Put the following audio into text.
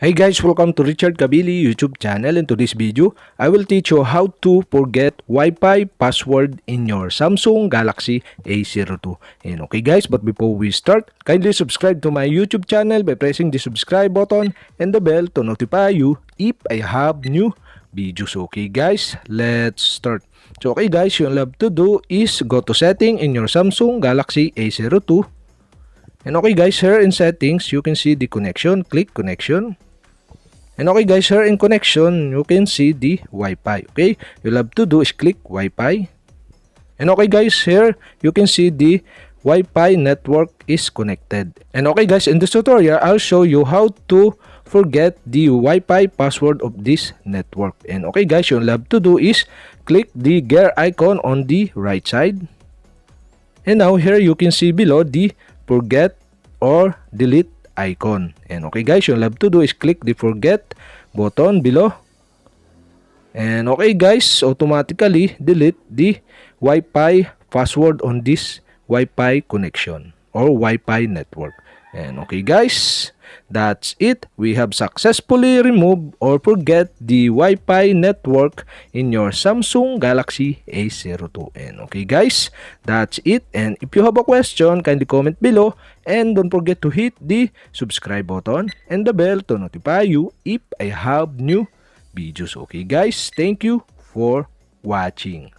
Hey guys, welcome to Richard Cabile YouTube channel. In today's video, I will teach you how to forget Wi-Fi password in your Samsung Galaxy A02. And okay guys, but before we start, kindly subscribe to my YouTube channel by pressing the subscribe button and the bell to notify you if I have new videos. Okay guys, let's start. So okay guys, you'll have to do is go to setting in your Samsung Galaxy A02. And okay guys, here in settings, you can see the connection. Click connection. And okay guys, here in connection, you can see the Wi-Fi. Okay, you'll have to do is click Wi-Fi. And okay guys, here you can see the Wi-Fi network is connected. And okay guys, in this tutorial, I'll show you how to forget the Wi-Fi password of this network. And okay guys, you'll have to do is click the gear icon on the right side. And now here you can see below the forget or delete icon. And okay guys, you'll have to do is click the forget button below. And okay guys, automatically delete the Wi-Fi password on this Wi-Fi connection or Wi-Fi network. And okay guys, that's it. We have successfully removed or forget the Wi-Fi network in your Samsung Galaxy A02. And okay guys, that's it. And if you have a question, kindly comment below. And don't forget to hit the subscribe button and the bell to notify you if I have new videos. Okay guys, thank you for watching.